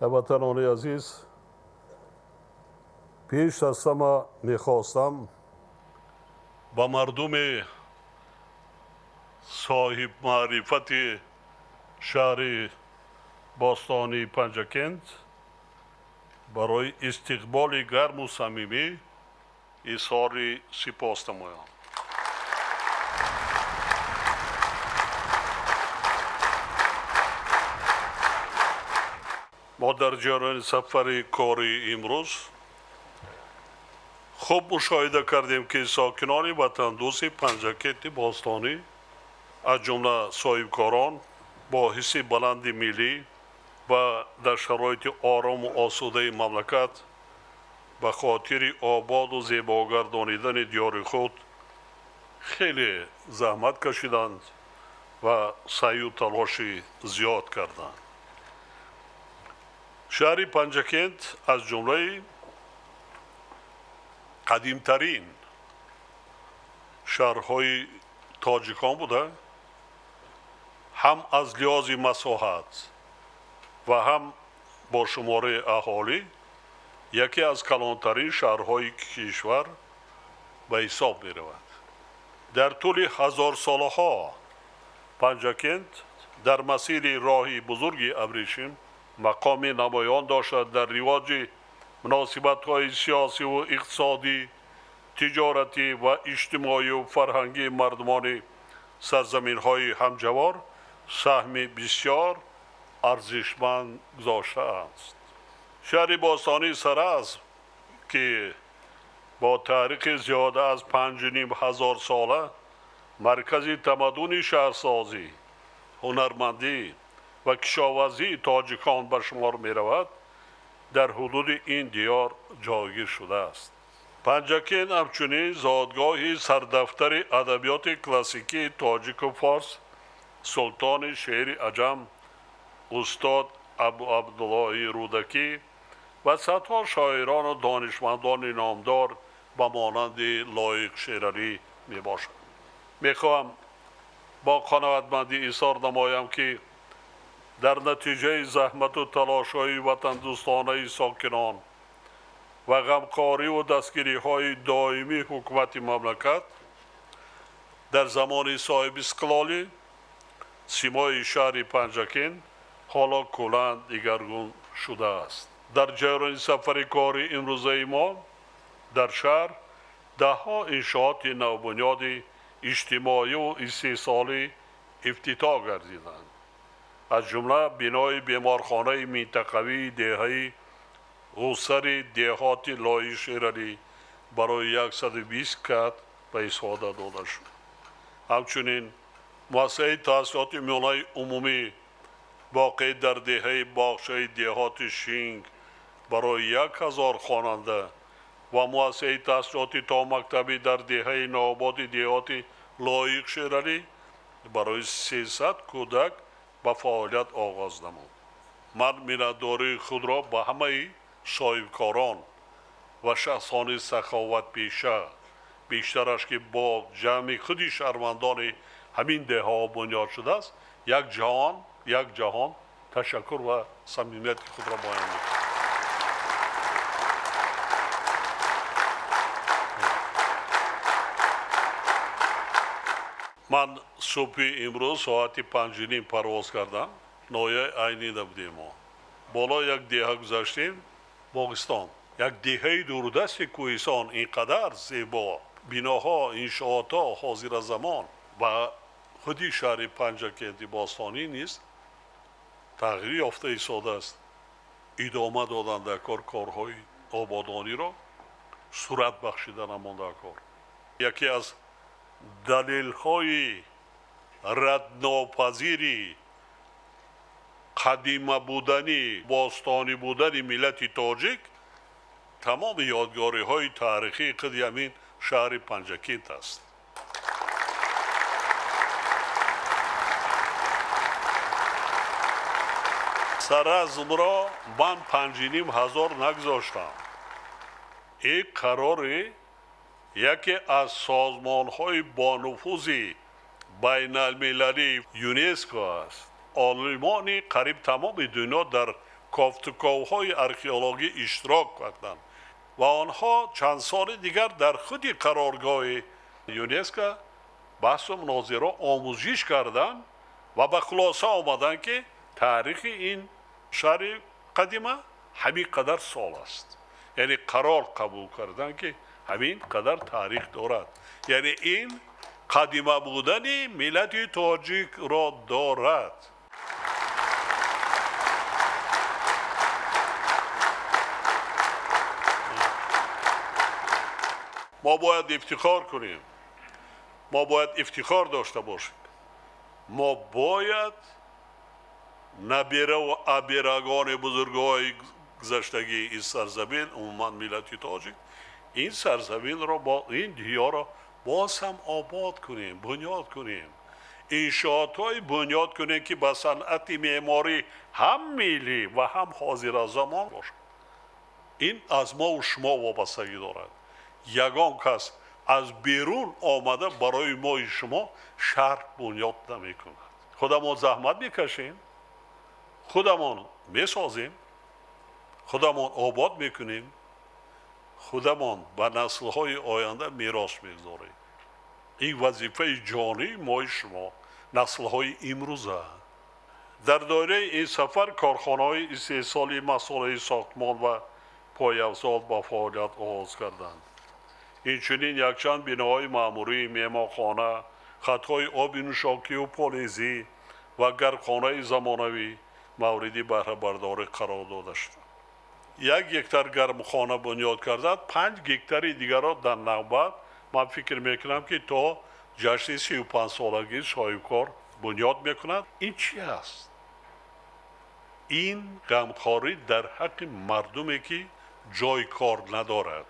هموطنان عزیز، پیش از همه میخواستم با مردم صاحب معرفت شهر باستانی پنجکند برای استقبال گرم و صمیمی اظهار سپاس نمایم. ما در جریان سفر کاری امروز خوب مشاهده کردیم که ساکنان وطن دوست پنجکند باستانی از جمله صاحبکاران با حس بلند ملی و در شرایط آرام و آسوده مملکت به خاطر آباد و زیباگردانیدن دیار خود خیلی زحمت کشیدند و سعی و تلاش زیاد کردند. شهر پنجکند از جمله قدیمترین شهرهای تاجیکان بوده، هم از لحاظ مساحت و هم با شماره اهالی یکی از کلانترین شهرهای کشور به حساب می رود. در طول هزار ساله ها پنجکند در مسیر راهی بزرگ ابریشم مقام نمایان داشت در رواج مناسبت های سیاسی و اقتصادی، تجارتی و اجتماعی و فرهنگی مردمان سرزمین های همجوار سهم بسیار ارزشمند گذاشته است. شهر باستانی سرعظم که با تاریخ زیاده از 5,500 ساله مرکز تمدن شهرسازی، هنرمندی و کشاورزی تاجیکان به شمار می رود، در حدود این دیار جایگیر شده است. پنجکند همچنین زادگاه سردفتر ادبیات کلاسیکی تاجیک و فارس سلطان شعر عجم استاد ابو عبدالله رودکی و صدها شاعران و دانشمندان نامدار به مانند لایق شیرعلی می باشد. می خواهم با قناعتمندی اظهار نمایم که در نتیجه زحمت و تلاش های وطن دوستانه ساکنان و غمخواری و دستگیری های دائمی حکومت مملکت در زمان صاحب استقلالی سیمای شهر پنجکند حالا کلاً دیگرگون شده است. در جریان سفر کاری امروزه ما در شهر دهها انشاءات نوبنیاد اجتماعی و استحصالی افتتاح گردیدند. از جمله بنای بیمارخانه منطقوی دهه غوثر دهات لایق شیرعلی برای 120 کت به استفاده داده شد. همچنین مؤسسه تحصیلات میانه عمومی واقع در دهه باغچه دهات شینگ برای 1000 خواننده و مؤسسه تحصیلات تا مکتبی در دهه نوآباد دهات لایق شیرعلی برای 300 کودک به فعالیت آغاز نمود. من مینتداری خود را به همه صاحبکاران و شخصان سخاوت پیشه بیشترش که با جمع خودی شهروندان همین ده ها بنیاد شده است یک جهان تشکر و صمیمیت خود را بیان می‌کنم. من صبح امروز ساعت 5:30 پرواز کردم. نایه عینی نبودیم ما. بالا یک دهه گذاشتیم باغستان. یک دهه دوردست کوهستان اینقدر زیبا، بناها، انشاءاتها حاضر زمان و خودی شهر پنجکند باستانی نیست تغییر یافته ایستاده است. ادامه دادن در کارهای آبادانی را صورت بخشیدن همان در کار. یکی از دلیل های ردناپذیری قدیمه بودنی باستانی بودن ملت تاجیک تمام یادگاری های تاریخی قدیمی شهر پنجکند است. سرعظم را من 5,500 نگذاشتم. این قرار یکی از سازمان های با نفوذ بین المللی یونسکو است. عالمان قریب تمام دنیا در کافتوکاوهای ارکئولوژی اشتراک کردند و آنها چند سال دیگر در خود قرارگاه یونسکو بحث و مناظره آموزش کردند و به خلاصه آمدند که تاریخ این شهر قدیمه همین قدر سال است. یعنی قرار قبول کردند که همین قدر تاریخ دارد. یعنی این قدیمه بودن ملت تاجیک را دارد. ما باید افتخار کنیم. ما باید افتخار داشته باشیم. ما باید نبیره و ابیرگان بزرگای گذشتگی این سرزمین، عموما ملت تاجیک، این سرزمین را با این دیار را باز هم آباد کنیم، بنیاد کنیم. انشاءات های بنیاد کنیم که به صنعت معماری هم ملی و هم حاضر زمان باشد. این از ما و شما وابستگی دارد. یگان کس از بیرون آمده برای ما و شما شهر بنیاد نمی کند. خودمون زحمت میکشیم، خودمون میسازیم، خودمون آباد میکنیم، خودمون به نسل‌های آینده میراث میگذاریم. این وظیفه جانی ما شما نسل‌های امروزه. در دایره این سفر کارخانه‌های استحصالی مسائل ساختمان و پایه‌افزار با فعالیت آغاز کردند. اینچنین یکچند بناهای معموری، مهمانخانه، خطهای آب نوشاکی و پالیزی و گرمخانه زمانوی موردی بهره برداری قرار داده شد. 1 هکتار گرمخانه بنیاد کردند. 5 هکتار دیگر را در نوبت من فکر میکنم که تا جشن 35 سالگی صاحبکار بنیاد میکند. این چی است؟ این غمخواری در حق مردمی که جای کار ندارد.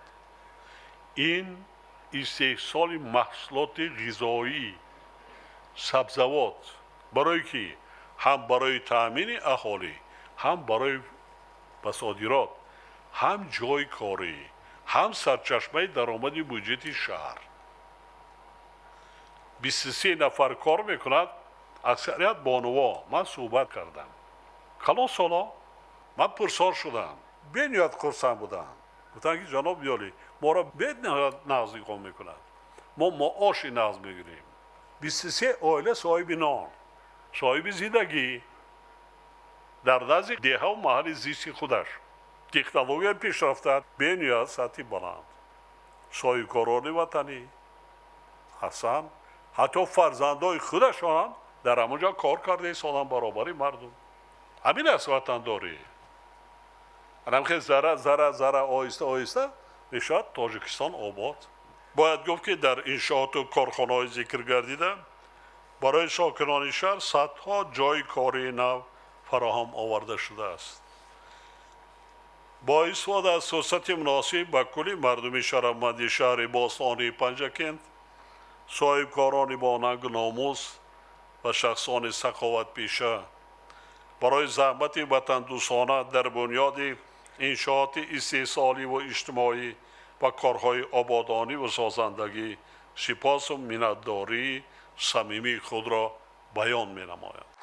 این استحصال محصولات غذایی، سبزوات، برای که هم برای تامین اهالی، هم برای صادرات، هم جای کاری، هم سرچشمه درآمد بودجه شهر. 23 نفر کار میکند. اکثریت بانوا. من صحبت کردم. کلان سالا من پرسان شدم. بنیاد خرسند بودن. گفتن که جناب یالی ما را بد نقض کام میکند. ما معاش نقض میگیریم. 23 عائله صاحب نان، صاحب زندگی در نزد دیه و محل زیست خودش. تکنولوژی پیشرفته به نیاز سطحی بلند. صاحبکاران وطنی حسن حتی فرزندای خودشان در همونجا کار کرده ایستادن برابری مردم. همین است وطنداری. هم که ذره آهسته آهسته میشود تاجیکستان آباد. باید گفت که در انشاءات و کارخانه‌های ذکر گردیده برای ساکنان شهر صدها جای کاری نو فراهم آورده شده است. با استفاده از فرصت مناسب به کلی مردم شهروند شهر باستانی پنجکند، صاحبکاران با ننگ و ناموس و شخصان سخاوت پیشه برای زحمت وطن دوستانه در بنیاد انشاءات استحصالی و اجتماعی و کارهای آبادانی و سازندگی سپاس و منتداری صمیمی خود را بیان می نماید.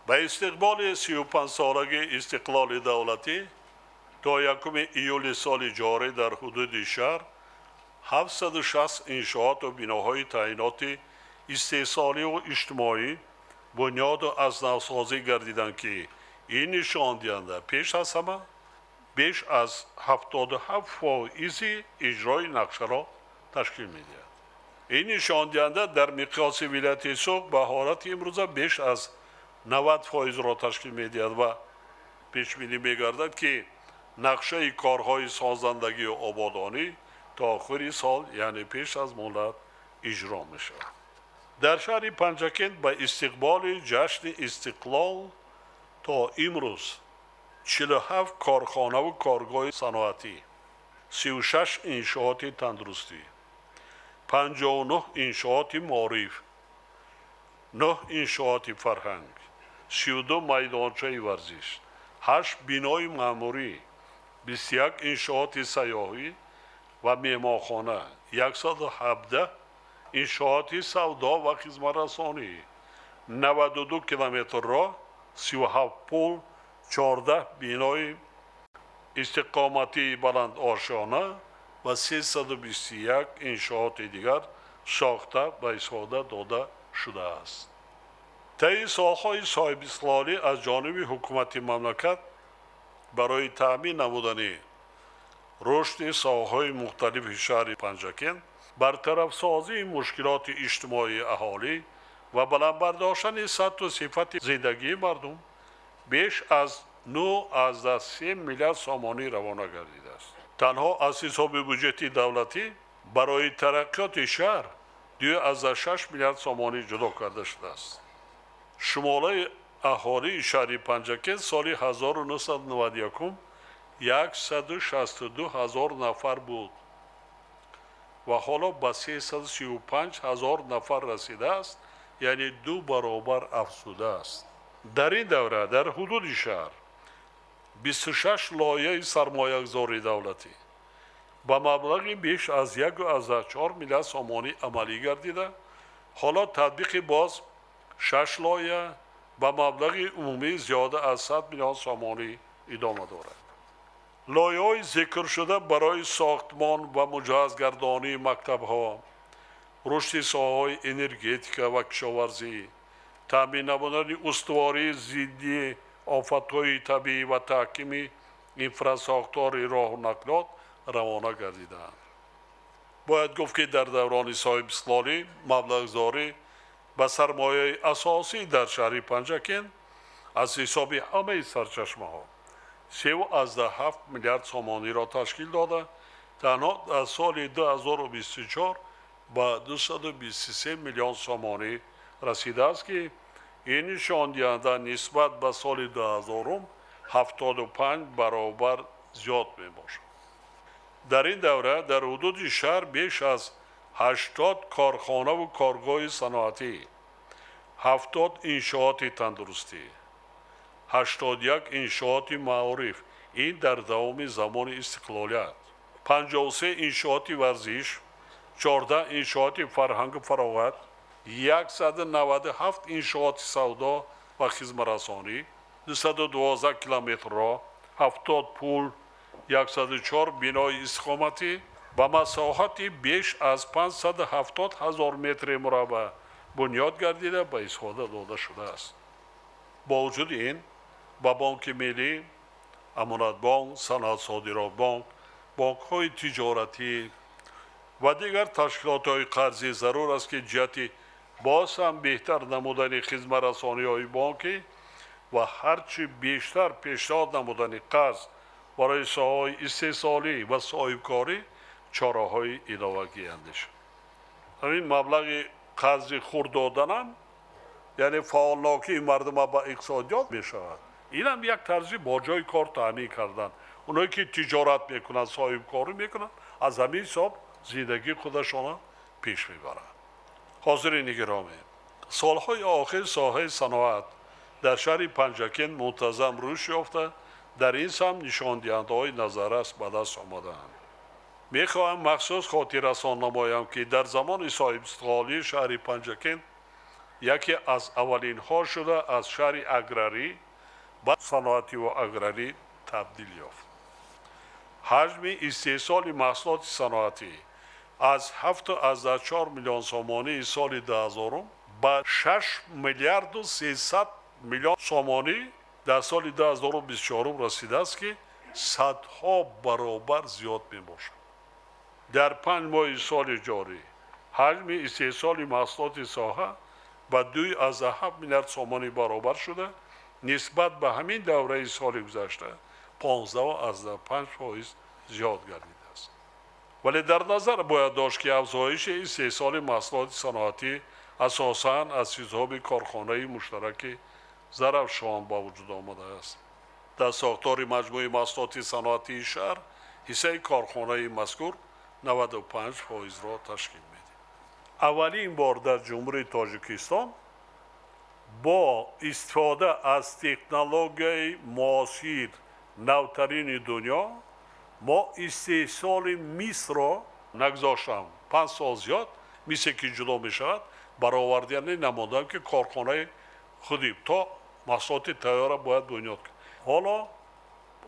به استقبال 35 سالگی استقلال دولتی تا 1 ایول سال جاری در حدود شهر 760 انشاءات و بناهای تعیناتی استحصالی و اجتماعی بنیاد و از نوسازی گردیدند که این نشان دهنده پیش از همه بیش از 77% اجرای نقشه را تشکیل می‌دهد. این نشان دهنده در مقیاس ولایت سوق به حالت امروزه بیش از 90% را تشکیل می‌دهد و پیش بینی می‌گردد که نقشه کارهای سازندگی و آبادانی تا آخر سال یعنی پیش از مهلت اجرا می‌شود. در شهر پنجکند به استقبال جشن استقلال تا امروز 47 کارخانه و کارگاه صنعتی، 36 انشاءات تندرستی، 59 انشاءات معارف، 9 انشاءات فرهنگ، 32 میدانچه ورزش، 8 بنای معموری، 21 انشاءات سیاحی و مهمانخانه 117 انشاءات سودا و خدمترسانی 92 کیلومتر راه 37 پل 14 بینای استقامتی بلند آشانه و 321 انشاءات دیگر ساخته و استفاده داده شده است. طی سالهای صاحب استقلالی از جانب حکومت مملکت برای تأمین نمودن رشد ساحه‌های مختلف شهر پنجکن، برطرف سازی مشکلات اجتماعی اهالی و بلند برداشتن سطح و صفت زندگی مردم بیش از 9.3 میلیارد سامانی روانه گردیده است. تنها از حساب بودجه دولتی برای ترقیات شهر 2.6 میلیارد سامانی جدا کرده شده است. شماره اهالی شهر پنجکن سال 1991 162,000 نفر بود و حالا به 335,000 نفر رسیده است، یعنی 2 برابر افزوده است. در این دوره در حدود شهر 26 لایحه سرمایه‌گذاری دولتی با مبلغ بیش از 1.4 میلیارد سامانی عملی گردیده. حالا تطبیق باز 6 لایحه با مبلغ عمومی زیاده از 100 میلیون سامانی ادامه دارد. لایحه‌های ذکر شده برای ساختمان و مجهزگردانی مکتب‌ها، رشد ساحه‌های انرژتیک و کشاورزی، تامین نمودن استواری ضد آفت‌های طبیعی و تحکیم اینفراستراکچور راه و نقلات روانه گردیدند. باید گفت که در دوران صاحب استقلالی مبلغ‌گذاری به سرمایه اساسی در شهر پنجکن از حساب همه سرچشمه‌ها 3.7 میلیارد سامانی را تشکیل داده. تنها در سال 2024 به 223 میلیون سامانی رسیده است که این نشان دهنده نسبت به سال 2000 75 برابر زیاد می باشد. در این دوره در حدود شهر بیش از 80 کارخانه و کارگاه صنعتی، 70 انشاءات تندرستی، 81 انشاءات معارف، این در دوام زمان استقلالیت، 53 انشاءات ورزش، 14 انشاءات فرهنگ فراغت، 197 انشاءات سودا و خدمترسانی، 212 کیلومتر راه، 70 پل، 104 بینای استقامتی با مساحت بیش از 570,000 متر مربع بنیاد گردیده به استفاده داده شده است. با وجود این با بانک ملی، امانت بانک، صنعت صادرات بانک، بانک های تجارتی و دیگر تشکیلات های قرضی ضرور است که جهت باز هم بهتر نمودن خدمت رسانی های بانکی و هرچی بیشتر پیشنهاد نمودن قرض برای ساحه‌های استحصالی و صاحبکاری چاره های علاوه‌ای اندیشه. همین مبلغ قرض خرد دادن هم یعنی فعالناکی مردم با اقتصادیات می شود. این هم یک طرزی با جای کار تامین کردن. اونایی که تجارت میکنن، صاحب کاری میکنن، از همین حساب زندگی خودشان پیش میبرند. حاضرین گرامی، سالهای آخر ساحه صنعت در شهر پنجکن منتظم رشد یافته. در این سمت نشان دهنده‌های نظررس به دست آمده‌اند. میخواهم مخصوص خاطر رسان نمایم که در زمان صاحب استقلالی شهر پنجکن یکی از اولین ها شده از شهر اگراری به صنعتی و اگراری تبدیل یافت. حجم استحصال محصولات صنعتی از 7.4 میلیون سامانی سال 2000 به 6 میلیارد و 300 میلیون سامانی در سال 2024 رسیده است که صدها برابر زیاد می باشد. در 5 ماه سال جاری حجم استحصال محصولات ساحه به 2.7 میلیارد سامانی برابر شده، نسبت به همین دوره سال گذشته 15.5% زیاد گردیده است. ولی در نظر باید داشت که افزایش استحصال محصولات صنعتی اساساً از حساب کارخانه مشترک زرافشان با وجود آمده است. در ساختار مجموعه محصولات صنعتی شهر حصه کارخانه مذکور 95% را تشکیل می‌دهد. اولین بار در جمهوری تاجیکستان با استفاده از تکنولوژی معاصر نوترین دنیا ما استحصال میس را نگذاشتم 5 سال زیاد میسه که جدا می شود برآوردن نمودم که کارخانه خودی تا محصولات تیاره باید بنیاد کرد. حالا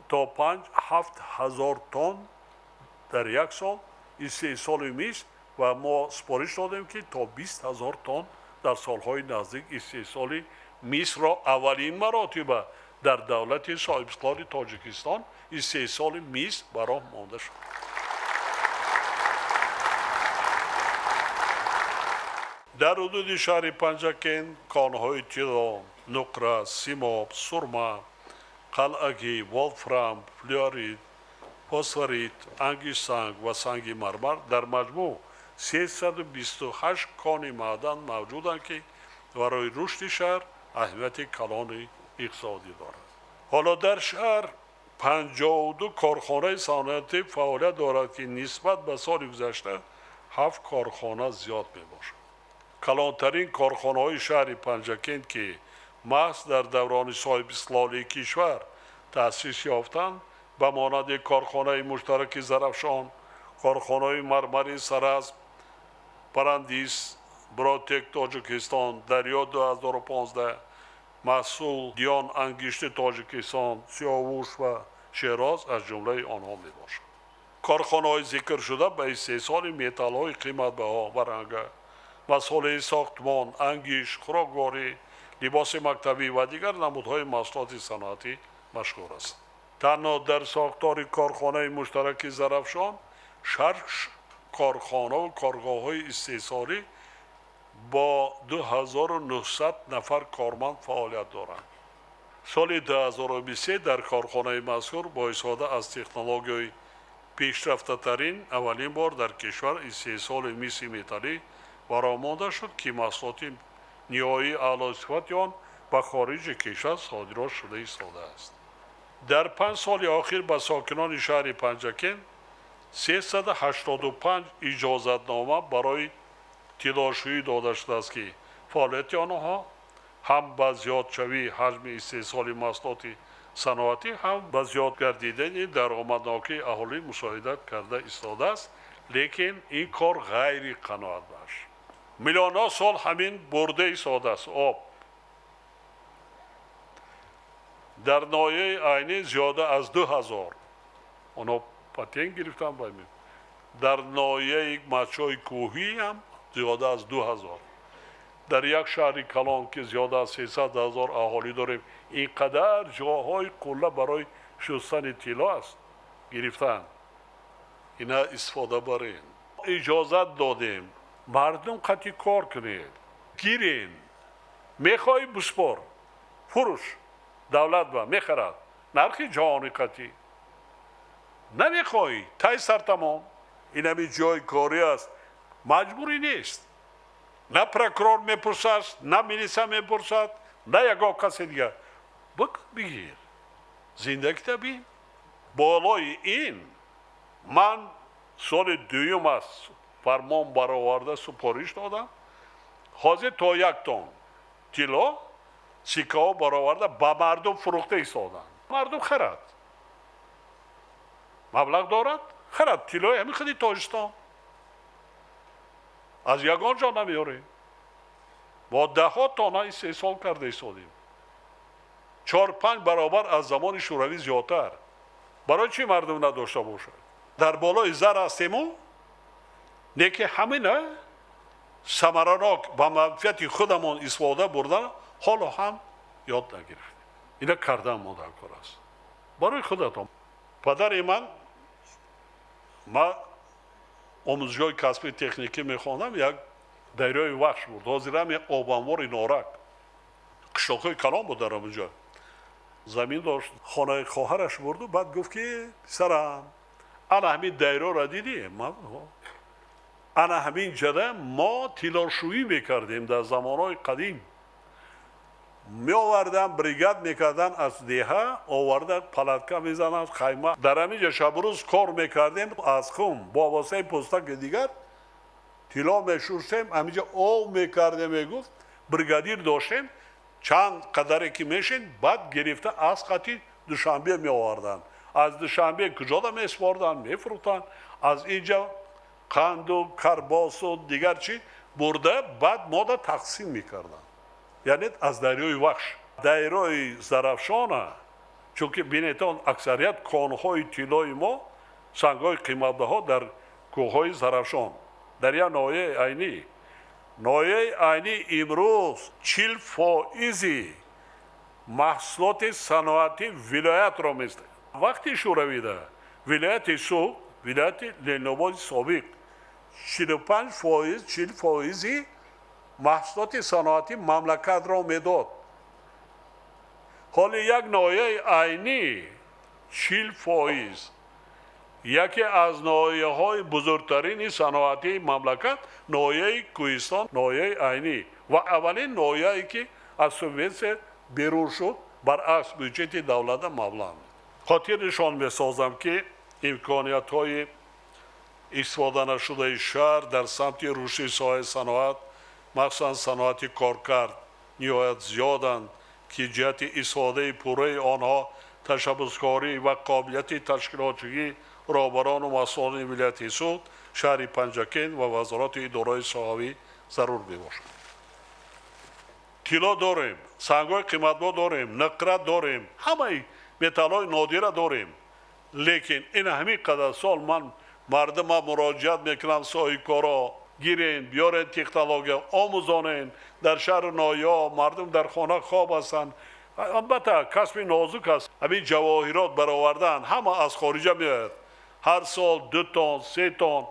تا 5-7 هزار تن در یک سال استحصال میس و ما سپارش دادیم که تا 20 هزار تن در سالهای نزدیک استحصال میس را اولین مراتبه در دولت صاحب استقلال تاجیکستان استحصال میس براه مانده شد. در حدود شهر پنجکن کانهای طلا، نقره، سیماب، سرمه، قلعگی، ولفرام، فلورید، فسفریت، انگشت سنگ و سنگ مرمر در مجموع 328 کان معدن موجودند که برای رشد شهر اهمیت کلان اقتصادی دارد. حالا در شهر 52 کارخانه صنعتی فعالیت دارد که نسبت به سال گذشته 7 کارخانه زیاد می باشد. کلانترین کارخانه های شهر پنجکند که محض در دوران صاحب استقلالی کشور تأسیس یافتند به مانند کارخانه مشترک زرافشان، کارخانه مرمری سراسب، پرندیس، براتک تاجیکستان، دریا 2015، محصول دیان انگشت تاجیکستان، سیاوش و شیراز از جمله آنها می باشد. کارخانه های ذکر شده به استحصال متال های قیمت بها و رنگه، مسئله ساختمان، انگشت، خوراکواری، لباس مکتبی و دیگر نمودهای محصولات صنعتی مشهور است. تنها در ساختار کارخانه مشترک زرافشان 6 کارخانه و کارگاه های استحصالی با 2900 نفر کارمند فعالیت دارند. سال 2023 در کارخانه مذکور با استفاده از تکنولوژی پیشرفته ترین اولین بار در کشور استحصال میس متالی برآمده شد که محصولات نیایی اعلی صفت آن به خارج کشور صادرات شده ایستاده است. در 5 سال اخیر به ساکنان شهر پنجکن 385 اجازتنامه برای طلاشویی داده شده است که فعالیت آنها هم به زیادشوی حجم استحصال محصولات صنعتی هم به زیاد گردیدن درآمدناکی اهالی مشاهده کرده ایستاده است، لیکن این کار غیر قناعت بخش. میلیون‌ها سال همین برده ایستاده است. آب در ناحیه عینی زیاده از 2000 آنها پتنگ گرفتن باید. در ناحیه یک مچای کوهی هم زیاده از 2000. در یک شهر کلان که زیاده از 300,000 اهالی داریم اینقدر جاهای قله برای شستن طلا است گرفتن. اینا استفاده برین. اجازت دادیم مردم قطعی کار کنید، گیرین، میخوای بسپار، فروش، دولت با میخرد، نرخی جهانی قطعی نمیخوای تای سر تمام. این همی جای کاری است، مجبوری نیست. نه پرکرور میپرسد، نه مینیسه میپرسد، نه یگا کسی دیگر. بگیر زندگی تبین. بالای این من سال دویم است فرمان برآورده سپارش دادم، حاضر تا 1 تن طلا سکه ها برآورده به مردم فروخته ایستادن. مردم خرد، مبلغ دارد خرد، طلای همین خیلی تاجستان از یگان جا نمیاره. با 10 تانه استحصال کرده ایستادیم، 4-5 برابر از زمان شوروی زیادتر. برای چی مردم نداشته باشه؟ در بالای زر هستیم نه که همینه ثمرناک با منفعت خودمون استفاده بردن حالا هم یاد نگرفتیم. اینا کردن ما در کار است. برای خودتان. پدر من آموزشگاه کسبی تکنیکی میخوانم، یک دریای وحش بود، حاضر هم یک آبانوار نارک قشتاقهای کلان بود در اونجا. زمین داشت، خانه خواهرش برد و بعد گفت که سرم انا همین دایره را دیدیم، انا همین جده ما طلاشویی میکردیم در زمانهای قدیم. می آوردن بریگاد میکردن از دیها، آوردن پلاتکا میزنن خیمه در همینجا شب روز کار میکردیم. از خون با واسه پستک دیگر طلا میشورشیم، همینجا آب میکردیم. میگفت بریگادیر داشتیم چند قدری که میشین بعد گرفته از قطعی دوشنبه می آوردن از دوشنبه کجا را میسپردن میفروختن، از اینجا قند و کرباس و دیگر چی برده بعد ما را تقسیم میکردن. یعنی از دریای وحش دریای زرافشان، چون که بینیتان اکثریت کانهای طلای ما سنگهای قیمتبها در کوههای زرافشان در یک ناحیه عینی. ناحیه عینی امروز 40% محصولات صنعتی ولایت را میست. وقتی شورویده ولایت سوق ولایت لنوبای سابق 45% 40% محصولات صنعتی مملکت را میداد. حالا یک ناحیه عینی 40%، یکی از ناحیه های بزرگترین صنعتی مملکت ناحیه کوهستان، ناحیه عینی و اولین ناحیه‌ای که از سوویت بیرون شد برعکس بودجه دولت مبلغ. خاطرشان میسازم که امکانیت های استفاده نشده شهر در سمت رشد ساحه صنعت مخصوصا صنعت کارکرد نهایت زیادند که جهت استفاده پوره آنها تشبثکاری و قابلیت تشکیلاتچی رهبران و مسئولان ولایت سوق شهر پنجکین و وزارت اداره ساحوی ضرور میباشد. طلا داریم، سنگ‌های قیمتبها داریم، نقره داریم، همه متال‌های نادره داریم، لیکن این همین قدر سال من مردم مراجعت میکنم صاحبکارا گیرین بیارین تکنولوژی آموزانین. در شهر نایا مردم در خانه خواب هستند. البته کسب نازک است. همین جواهرات برآوردن همه از خارج میاد. هر سال 2 تن 3 تن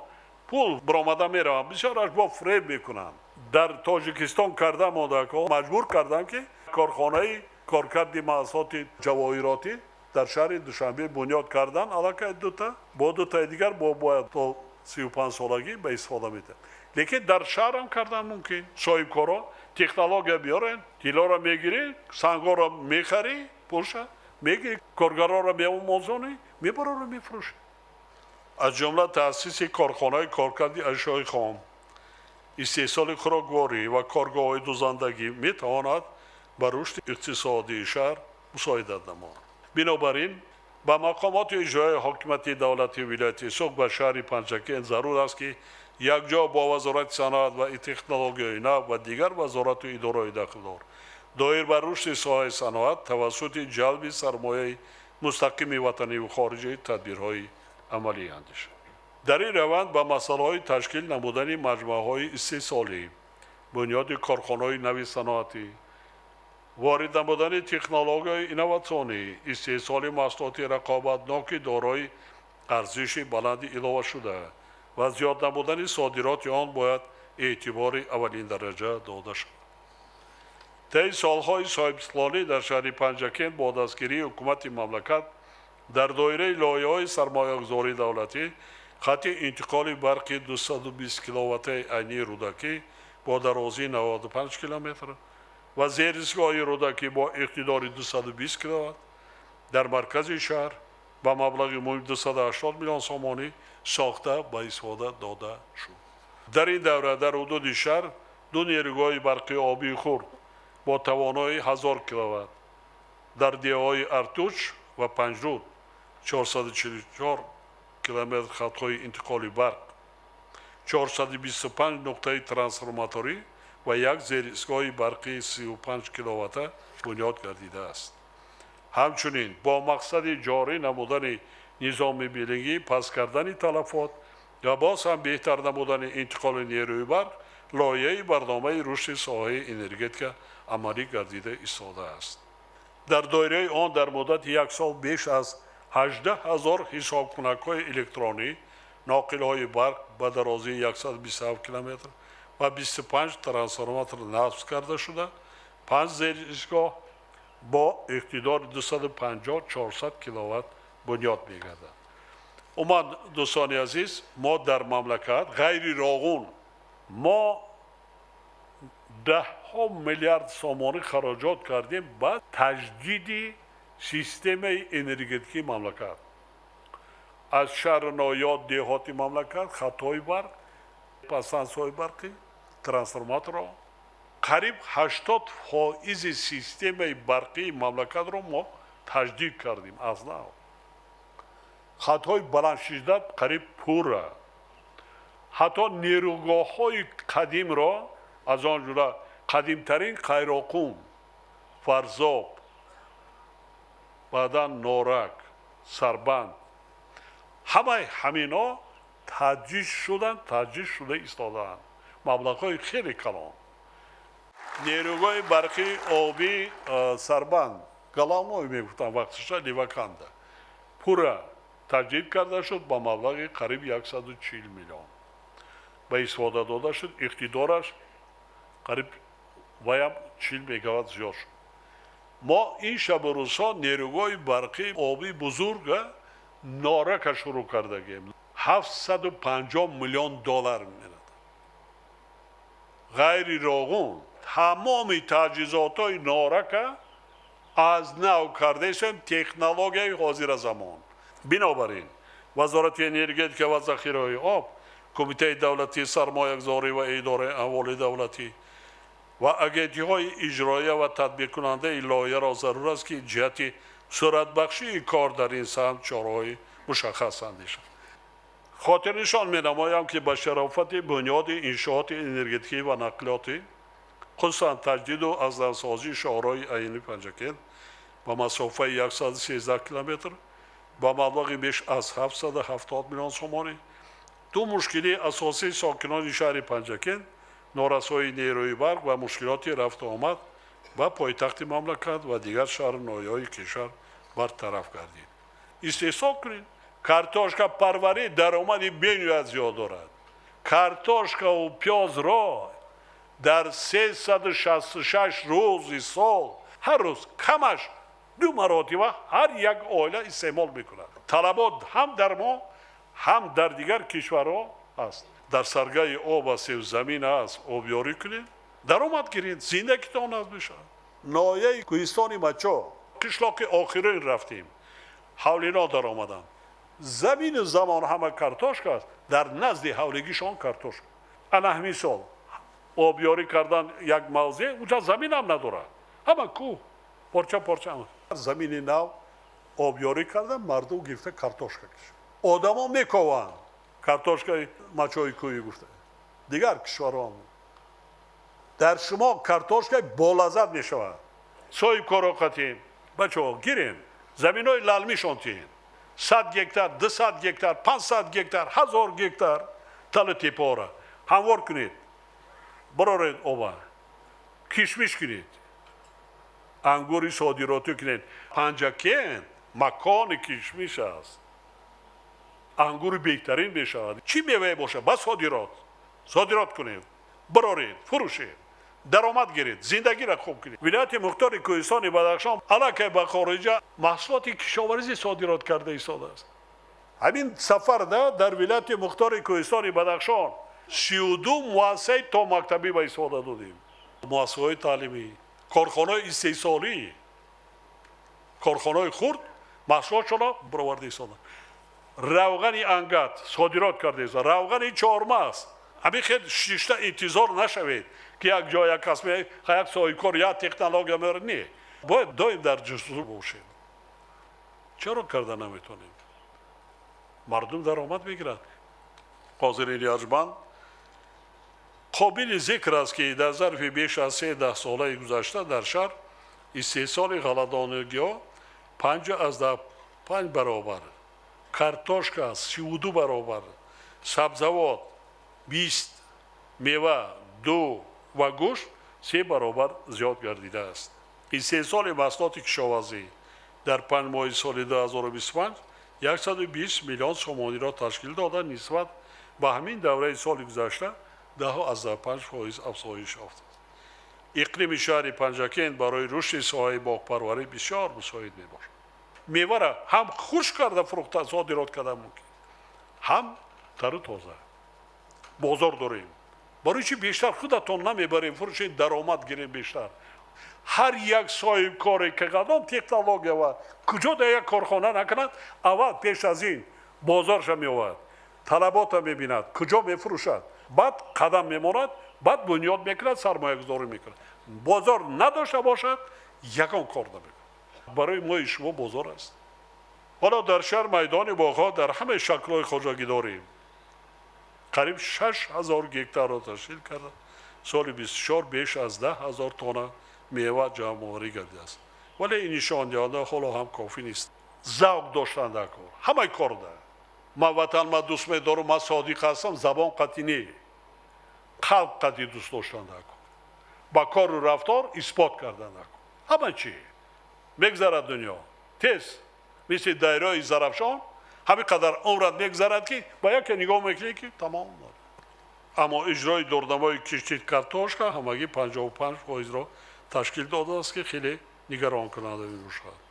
پول برآمده میره. بسیارش با فریب میکنن. در تاجیکستان کردم مجبور کردم که کارخانه کارکرد محصولات جواهراتی در شهر دوشنبه بنیاد کردن. علاقه 2 تا با 2 تا دیگر باید تا 35 سالگی به استفاده میده. لیکن در شهر هم کردن ممکن. صاحبکارا تکنولوژی بیارن، طلا را میگیری، سنگا را میخری، پولش میگیری، کارگرا را میآموزونی، میبری را میفروشی. از جمله تأسیس کارخانه کارکردی اشیاء خام، استحصال خوراکواری و کارگاه‌های دوزندگی میتواند بر رشد اقتصادی شهر مساعدت نماید. بنابراین با مقامات اجرایی حکومت دولتی ولایت سوق و شهر پنجکین ضرور است که یک جا با وزارت صنعت و تکنولوژی نو و دیگر وزارت اداره داخلدار دایر بر رشد ساحه صنعت توسط جلب سرمایه مستقیم وطنی و خارجی تدبیرهای عملی اندیشه. در این روند با مسائل تشکیل نمودن مجموعه‌های استحصالی، بنیاد کارخانه‌های نوی صنعتی، وارد نمودن تکنولوژی اینواتسیونی، استحصال محصولات رقابتناک دارای ارزش بلند اضافه شده و زیاد نمودن صادرات آن باید اعتبار اولین درجه داده شود. طی سالهای صاحب‌سلطانی در شهر پنجکین با دستگیری حکومت مملکت در دایره لایحه‌های سرمایه‌گذاری دولتی خط انتقال برق 220 کیلووات عینی رودکی با درازی 95 کیلومتر و زیرساخت‌های رودکی با اقتدار 220 کیلووات در مرکز شهر با مبلغ مهم 280 میلیون سومانی ساخته به استفاده داده شد. در این دوره در حدود شهر 2 نیروگاه برقی آبی خرد با توانایی 1000 کیلووات در دیهه‌های ارتوش و پنجرود 444 کیلومتر خطهای انتقال برق، 425 نقطه ترانسفورماتوری و یک زیرساخت برقی 35 کیلووات بنیاد گردیده است. همچنین با مقصد جاری نمودن نظام بیلینگی، پس کردن تلفات و باز هم بهتر نمودن انتقال نیروی برق، لایحه برنامه رشد ساحه انرژتیک عملی گردیده ایستاده است. در دایره آن در مدت 1 سال بیش از 18,000 حسابکنک‌های الکترونی، ناقل‌های برق به درازی 127 کیلومتر و 25 ترانسفورماتور نصب کرده شده، 5 زیرساخت با اقتدار 250-400 کیلووات بنیاد می‌گردد. دوستان عزیز، ما در مملکت غیر راغون ما 10 میلیارد سومانی خراجات کردیم با تجدید سیستم انرژتیکی مملکت. از شهر نایاد دهاتی مملکت خطهای برق، پسانس‌های برقی، ترانسفورماتور، قریب 80% سیستم برقی مملکت رو ما تجدید کردیم از نو. خطای بلند شدت قریب پوره حتی نیروگاه‌های قدیم را از آن جمله قدیمترین قیراقوم فرزاب بعدا نورک سربند همه همینا تجدید شده ایستادند مبلغ‌های خیلی کلان نیروگاه برقی آبی سربند گلاموی میگفتن وقتش لیوکانده پورا تجدید کرده شد با مبلغ قریب 140 میلیون به استفاده داده شد اقتدارش قریب ویم 40 مگاوات زیاد شد ما این شب روزها نیروگاه برقی آبی بزرگ نارک شروع کردگیم 750 میلیون دلار میرد غیر راغون تمام تجهیزات های نارک از نو کرده شدن تکنولوژی حاضر زمان بنابراین وزارت انرژی و ذخیره آب کمیته دولتی سرمایه‌گذاری و اداره اموال دولتی و اگنتی‌های اجرایی و تطبیق کننده لایحه را ضرور است که جهت سرعت بخشی کار در این سمت چاره‌های مشخص اندیشند خاطر نشان می‌نمایم که با شرافت بنیاد انشاءات انرژتیکی و نقلیاتی خصوصا تجدید و از دستسازی شاهراه عینی پنجکل با مسافه 113 کیلومتر با مبلغ بیش از 770 میلیون سومانی دو مشکلی اساسی ساکنان شهر پنجکل نارسایی نیروی برق و مشکلات رفت و آمد و پایتخت مملکت و دیگر شهر نایهای کشور برطرف گردید استحصال کنید کارتوشکا پروری درآمدی بین‌المللی زیاد دارد کارتوشکا و پیاز را در 366 روز سال هر روز کمش 2 مرتبه هر یک عائله استعمال میکند طلبات هم در ما هم در دیگر کشورها است در سرگاه آب و سیب زمین است آبیاری کنید درآمد گیرید زندگیتان از بشه نایه کوهستان مچو قشلاق آخرین رفتیم حولینا در آمدن زمین زمان همه کارتوشک است در نزد حولگیشان کارتوشک همین سال آبیاری کردن یک موضع اونجا زمین هم نداره همه کوه پرچه هم زمین نو آبیاری کردن مردم گرفته کارتوشک کشید آدم ها میکوان کارتوشک مچوی کوی گفته دیگر کشورها در شما کارتوشک بالازد میشود سوی کروقتی بچه ها گیرین زمین های للمی شانتین 100 گکتر 200 گکتر 500 گکتر 1000 گکتر تل تیپاره هموار کنید برارید اوبا کشمش کنید انگوری صادراتی کنید پنجکل مکان کشمش است انگور بهترین بشود چی میوه باشه بس صادرات کنید برارید فروشید درآمد گیرید زندگی را خوب کنید ولایت مختار کوهستان بدخشان علاقه به خارج محصولات کشاورزی صادرات کرده ایستاده است همین سفر در ولایت مختار کوهستان بدخشان 32 مؤسسه تا مکتبی به استفاده دادیم مؤسسه‌های تعلیمی کارخانه استحصالی کارخانه خرد محصولاتشان را برآورده ایستاده روغن انگت صادرات کرده است روغن چهارمغز همین خیلی شیشته انتظار نشوید که یک جای کس یک سایکار یا تکنولوژی میاره نه باید دایم در جستجو باشیم چرا کرده نمیتونیم مردم درآمد بگیرند حاضرین ارجمند قابل ذکر است که در ظرف بیش از 13 ساله گذشته در شهر استحصال غله‌دانگی ها 5 برابر کارتوشک 32 برابر سبزوات 20 میوه 2 و گوشت 3 برابر زیاد گردیده است استحصال محصولات کشاورزی در 5 ماه سال 2025 120 میلیون سومانی را تشکیل داده نسبت به همین دوره سال گذشته 10.5% افزایش یافت اقلیم شهر پنجکل برای رشد ساحه باغپروری بسیار مساعد میباشد میوه را هم خشک کرده فروخته صادرات کرده ممکن هم تر و تازه بازار داریم برای چی بیشتر خودتون نمیبریم فروشید درآمد گیریم بیشتر هر یک صاحب کاری که قدم تکنولوژی و کجا در یک کارخانه نکند اول پیش از این بازارش میآورد طلبات میبیند کجا میفروشد بعد قدم میماند بعد بنیاد میکند سرمایه گذاری میکند بازار نداشته باشد یکان کار نمیکند برای ما شما بازار است حالا در شهر میدان باغ‌ها در همه شکل‌های خواجگی داریم. قریب 6,000 گکتار را تشکیل کرده. سال 24 بیش از 10,000 تن میوه جمع‌آوری گردیده است. ولی این نشان دهنده حالا هم کافی نیست. ذوق داشتن در کار، همه کار ده. من وطن ما دوست می‌دارم، من صادق هستم، زبان قطعی نی، قلب قطعی دوست داشتن در کار. با کار و رفتار اثبات کردن در کار. همه چی میگذرد دنیا تیز مثل دایره زرافشان همین قدر عمرت میگذرد که با یک نگاه میکنی که تمام داره. اما اجرای دورنمای کشتی کارتوشکا همگی 55% را تشکیل داده است که خیلی نگران کننده میباشد.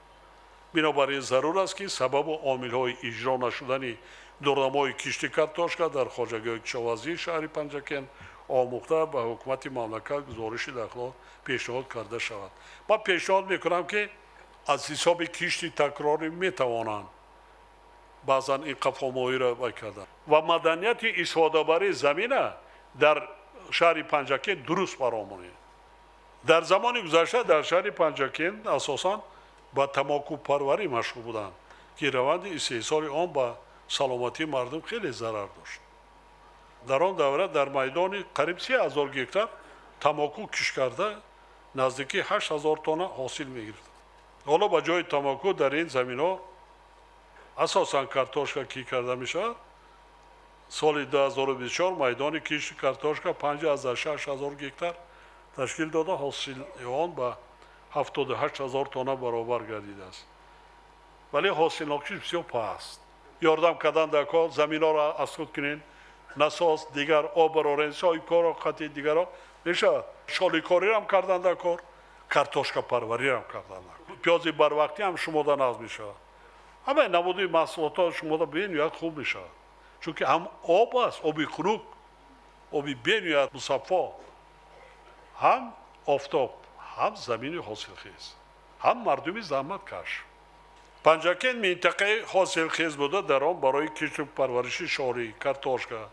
بنابراین ضرور است که سبب و عامل‌های اجرا نشدن دورنمای کشتی کارتوشکا در خواجگی کشاورزی شهر پنجکن آموخته به حکومت مملکت گزارش داخل پیشنهاد کرده شود. من پیشنهاد میکنم که از حساب کشتی تکراری میتوانند بعضا این قفامایی را بکردن و مدنیت استفاده بر زمینه در شهر پنجکن درست برآمونه. در زمان گذشته در شهر پنجکن اساساً با تماکو پروری مشغول بودند که روند استحصال آن با سلامتی مردم خیلی ضرر داشت. در آن دوره در میدان قریب 30,000 گکتار تماکو کش کرده نزدیکی 8,000 تن حاصل میگیرد. حالا با جای تماکو در این زمین ها اساساً کارتوشکا کی کرده میشه. سال 2024 میدان کشت کارتوشکا 56,000 گکتار تشکیل داده، حاصل آن با 78,000 تن برابر گردیده است. ولی حاصل نقشش بسیار پست. یاردم کردن در کار زمین ها را اسکوت کنین، نساز دیگر آب را رنسای کار و خطی دیگر ها میشه. شالیکاری هم کردن در کار، کارتوشکا پروری هم کردن. پیازی بر وقتی هم شموده ناز میشه. همه نمودی محصولات ها شموده بینویت خوب میشه. چون که هم آب است، آبی خنک، آبی بینویت مصفا، هم آفتاب، هم زمین حاصل خیز، هم مردمی زحمت کش. پنجکن منطقه حاصل خیز بوده. در آن برای کشت و پرورش شاری، کارتوشکا،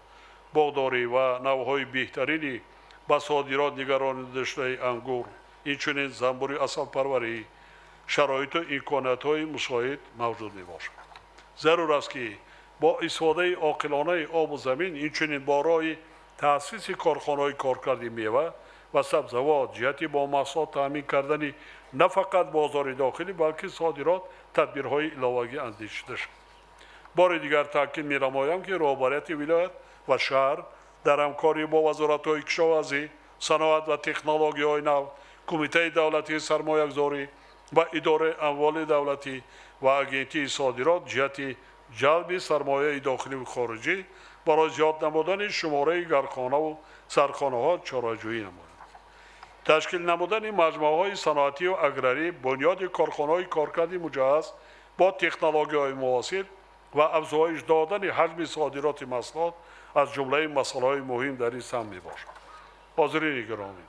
باغداری و نوهای بهترینی با صادرات نگرانیده شده انگور، اینچنین زنبوری اصل پروری، شرایط و امکانات‌های مساعد موجود میباشد. ضرور است که با استفاده عاقلانه آب و زمین، اینچنین برای تأسیس کارخانه‌های کارکرد میوه و سبزوات جهتی با محصولات تامین کردن نه فقط بازار داخلی بلکه صادرات تدبیرهای علاوه‌ای اندیشیده شد. بار دیگر تاکید می‌نمایم که رهبریت ولایت و شهر در همکاری با وزارت‌های کشاورزی، صنعت و تکنولوژی‌های نو، کمیته دولتی سرمایه‌گذاری و اداره اموال دولتی و اگنتی صادرات جهت جلب سرمایه داخلی و خارجی برای زیاد نمودن شماره کارخانه و سرخانه‌ها چاره‌جویی نمود. تشکیل نمودن مجموعه‌های صنعتی و اگراری، بنیاد کارخانه‌های کارکردی مجهز با تکنولوژی‌های معاصر و افزایش دادن حجم صادرات محصولات از جمله مسائل مهم در این سهم میباشد. حاضرین گرامی،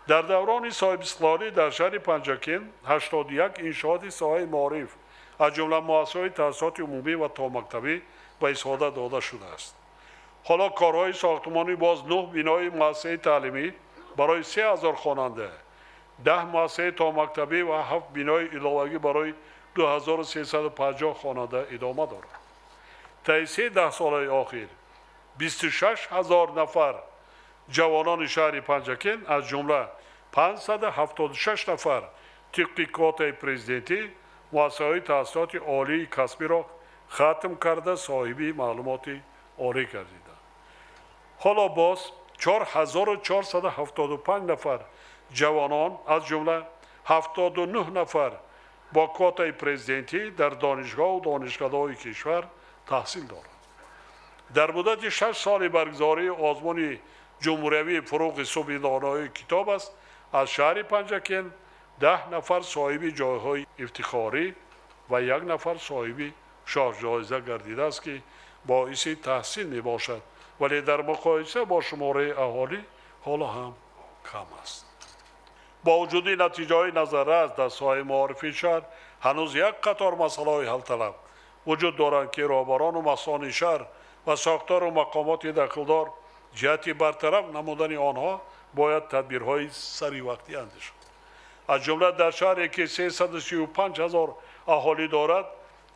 در دوران صاحب استقلالی در شهر پنجکن 81 انشاءات ساحه معارف از جمله مؤسسه‌های تأسیسات عمومی و تا مکتبی به استفاده داده شده است. حالا کارهای ساختمانی باز 9 بینای مؤسسه تعلیمی برای 3,000 خواننده، 10 مؤسسه تا مکتبی و 7 بینای علاوه‌ای برای 2350 خواننده ادامه دارد. طی 10 سال اخیر 26,000 نفر جوانان شهر پنجکن از جمله 576 نفر طبق کوتای پرزیدنتی مؤسسه‌های تأسیسات عالی کسبی را ختم کرده صاحب معلومات عالی گردیدند. حالا باز 4,475 نفر جوانان از جمله 79 نفر با کوتای پرزیدنتی در دانشگاه و دانشکده‌های کشور تحصیل دارند. در مدت 6 سال برگزاری آزمون جمهوری فروغ صبح دانایی کتاب است. از شهر پنجکن 10 نفر صاحب جایهای افتخاری و 1 نفر صاحب شاه جایزه گردیده است که باعث تحسین می باشد، ولی در مقایسه با شماره اهالی حالا هم کم است. با وجود نتیجه های نظررس در ساحه معارفی شهر هنوز یک قطار مسائل حل طلب وجود دارند که رهبران و مسئولان شهر و ساختار و مقامات دخلدار جهت برطرف نمودن آنها باید تدبیرهای سری وقتی اندیشید. از جمله در شهری که 335,000 اهالی دارد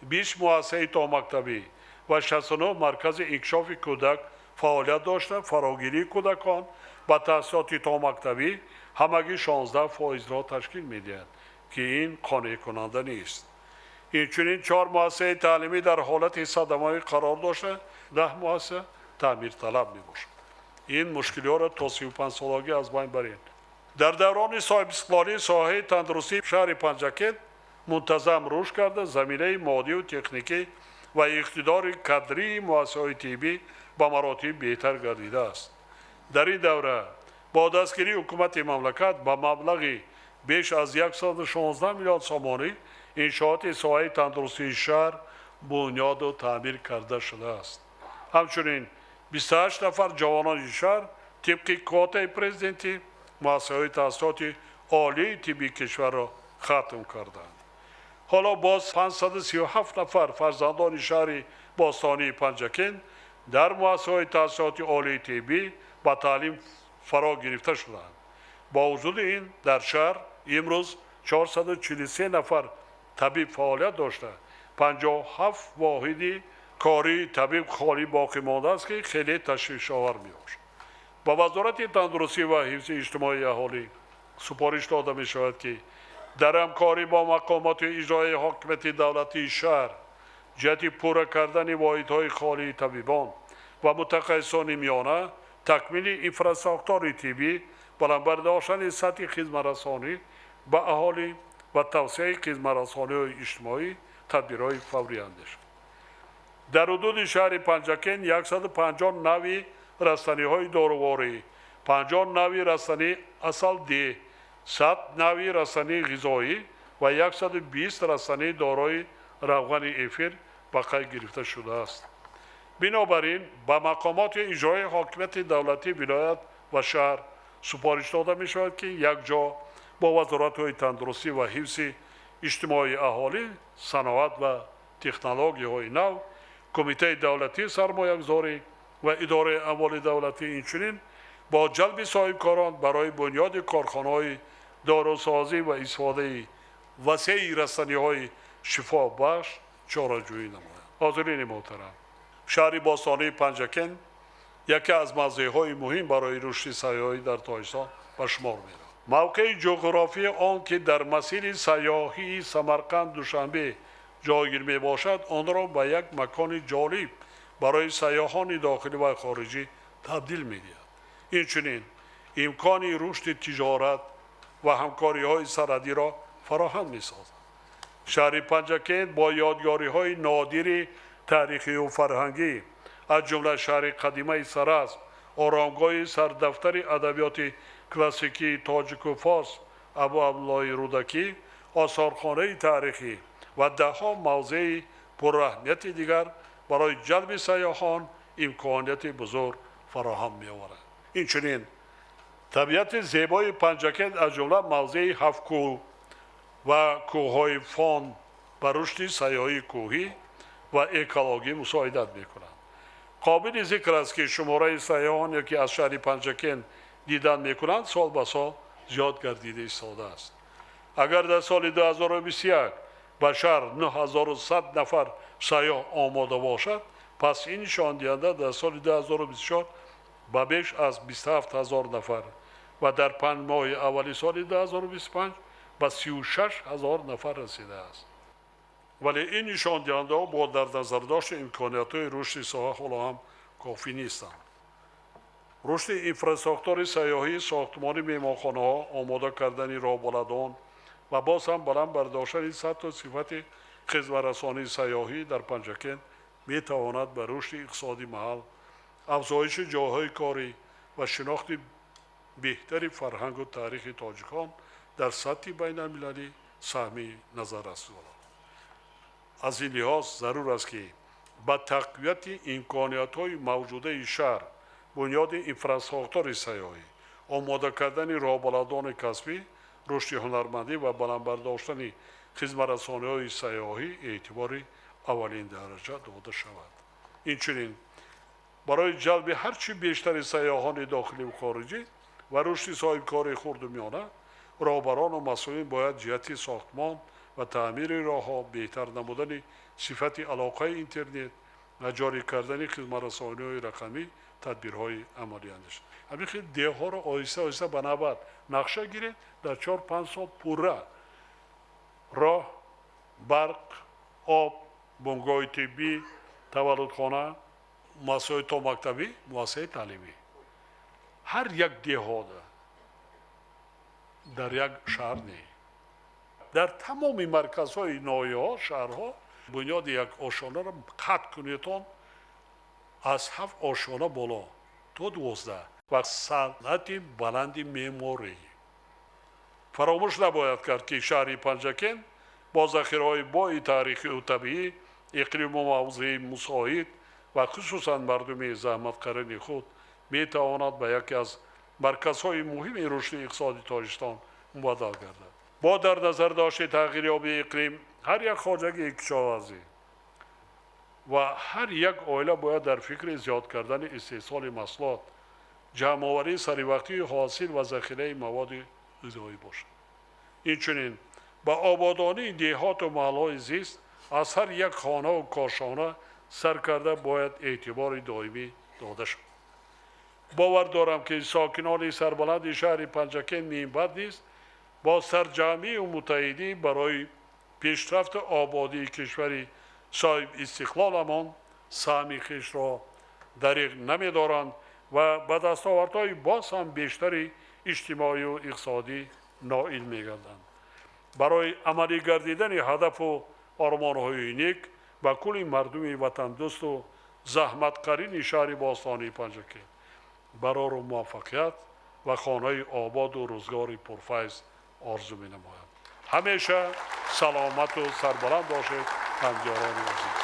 20 مؤسسه تا مکتبی و 69 مرکز انکشاف کودک فعالیت داشته. فراگیری کودکان با تحصیلات تا مکتبی همگی 16% را تشکیل می‌دهند که این قانع کننده نیست. اینچنین 4 مؤسسه تعلیمی در حالت صدمه قرار داشته. 10 مؤسسه تعمیر طلب میباشد. این مشکلات را تا 35 سالگی از بین برید. در دوران صاحب استقلالی ساحه تندرستی شهر پنجکت منتظم رشد کرده. زمینه مادی و تکنیکی و اقتدار کادری مؤسسه‌های طبی با مراتب بهتر گردیده است. در این دوره با دستگیری حکومت مملکت با مبلغی بیش از 116 میلیون سامانی انشاءات ساحه تندرستی شهر بنیاد و تعمیر کرده شده است. همچنین 28 نفر جوانان شهر طبق کوتای پرزیدنتی مؤسسه‌های تحصیلات عالی طبی کشور را ختم کردند. حالا باز 537 نفر فرزندان شهر باستانی پنجکن در مؤسسه‌های تحصیلات عالی طبی با تعلیم فرا گرفته شدند. با وجود این در شهر امروز 443 نفر طبیب فعالیت داشته. 57 واحد کاری طبیب خالی باقی مانده است که خیلی تشویش آور می‌باشد. با وزارت تندرستی و حفظ اجتماعی اهالی سپارش داده می شود که در همکاری با مقامات اجرایی حاکمیت دولتی شهر جهت پورا کردن واحدهای خالی طبیبان و متخصصان میانه تکمیل انفراستراکچور طبی بلند برداشتن سطح خدمت رسانی به اهالی و توسعه خدمت رسانی اجتماعی تدبیرهای فوری اندیش. در حدود شهر پنجکن 150 نوع رسانی‌های داروواری، 50 نوع رسانه اصل دی، 100 نوع رسانه غذایی و 120 رسانه دارای روغن افیر به قید گرفته شده است. بنابراین با مقامات اجرایی حاکمیت دولتی ولایت و شهر سپارش داده می شود که یک جا با وزارت‌های تندرستی و حفظ اجتماعی اهالی، صنعت و تکنولوژی‌های نو، کمیته دولتی سرمایه‌گذاری و اداره اموال دولتی اینچنین با جلب صاحبکاران برای بنیاد کارخانه‌های داروسازی و استفاده وسیع رسانی‌های شفابخش چاره‌جویی نمایند. حاضرین محترم، شهر باستانی پنجکن یکی از موضع‌های مهم برای رشد سیاحی در تاجیکستان به شمار می‌رود. موقع جغرافی آن که در مسیر سیاحی سمرقند دوشنبه جایگیر میباشد آن را به یک مکان جالب برای سیاحان داخلی و خارجی تبدیل می‌دهد. اینچنین امکان رشد تجارت و همکاری‌های سرحدی را فراهم می‌سازد. شهر پنجکن با یادگاری‌های نادر تاریخی و فرهنگی از جمله شهر قدیمه سراسب، آرامگاه سردفتر ادبیات کلاسیکی تاجیک و فارس ابو عبدالله رودکی، آثارخانه تاریخی و ده‌ها موضع پراهمیت دیگر برای جلب سیاحان امکانیت بزرگ فراهم می‌آورد. اینچنین طبیعت زیبای پنجکن از جمله موضع 7 کوه و کوه‌های فان بر رشد سیاحی کوهی و اکولوژی مساعدت می‌کند. قابل ذکر است که شماره سیاحانی که از شهر پنجکن دیدن می‌کنند سال به سال زیاد گردیده ایستاده است. اگر در سال 2021 به شهر 9100 نفر سیاح آماده باشد، پس این نشان دهنده در سال 2024 به بیش از 27000 نفر و در 5 ماه اولی سال 2025 به 36000 نفر رسیده است. ولی این نشان دهنده ها با در نظر داشت امکانیت‌های رشد سیاحت حالا هم کافی نیستند. رشد انفراستراکچور سیاحی، ساختمان مهمانخانه‌ها، آماده کردن راه‌بلدان و باز هم بلند برداشتن سطح و صفت خدمت رسانی سیاحی در پنجکن می‌تواند به رشد اقتصادی محل، افزایش جاهای کاری و شناخت بهتر فرهنگ و تاریخ تاجیکان در سطح بین‌المللی سهمی نظر است. از این لحاظ ضرور است که با تقویت امکانیت‌های موجوده شهر، بنیاد انفراستراکچور سیاحی، آماده کردن راه‌بلدان کسبی، رشد هنرمندی و بلند برداشتن خدمت رسانی‌های سیاحی اعتبار اولین درجه داده شود. اینچنین برای جلب هرچی بیشتر سیاحان داخلی و خارجی و رشد صاحبکاری خرد و میانه، راهبران و مسئولین باید جهت ساختمان و تعمیر راهها، بهتر نمودن صفت علاقه اینترنت و جاری کردن خدمات رسانی‌های رقمی، تدبیرهای عملی اندیش. همین خیلی ده ها رو آهسته آهسته بنابرای نقشه گیرید در 4-5 سال پورا راه، برق، آب، بنگاه طبی، تولدخانه، مؤسسه تا مکتبی، مؤسسه تعلیمی. هر یک دهات در یک شهر نه. در تمام مرکزهای ناحیه‌ها، شهرها بنیاد یک آشانه را قطع کنیدتان از 7 آشانه بالا تا 12 و صنعت بلند معماری. فراموش نباید کرد که شهر پنجکن با ذخیره‌های بای تاریخی و طبیعی، اقلیم و موضعی مساعد و خصوصا مردم زحمتکران خود میتواند به یکی از مرکزهای مهم رشد اقتصادی تاجیکستان مبادله گردد. با در نظر داشت تغییریابی اقلیم، هر یک خواجگی کشاورزی و هر یک عائله باید در فکر زیاد کردن استحصال محصولات، جمع‌آوری سریع حاصل و ذخیره مواد غذایی باشد. اینچنین با آبادانی دهات و محل‌های زیست از هر یک خانه و کاشانه سرکرده باید اعتبار دائمی داده شد. باور دارم که ساکنان سربلند شهر پنجکن نیمبد نیست با سرجمعی و متحدی برای پیشرفت آبادی کشوری صاحب استقلالمان سهم خویش را دریغ نمی‌دارند و به دستاوردهای باز هم بیشتری اجتماعی و اقتصادی نائل می‌گردند. برای عملی گردیدن هدف و آرمان‌های نیک و کل مردم وطن دوست و زحمتکرین شهر باستانی پنجکن برای موفقیت و خانه آباد و روزگار پرفیض آرزو می‌نمایم. همیشه سلامت و سربلند باشید همکاران عزیز.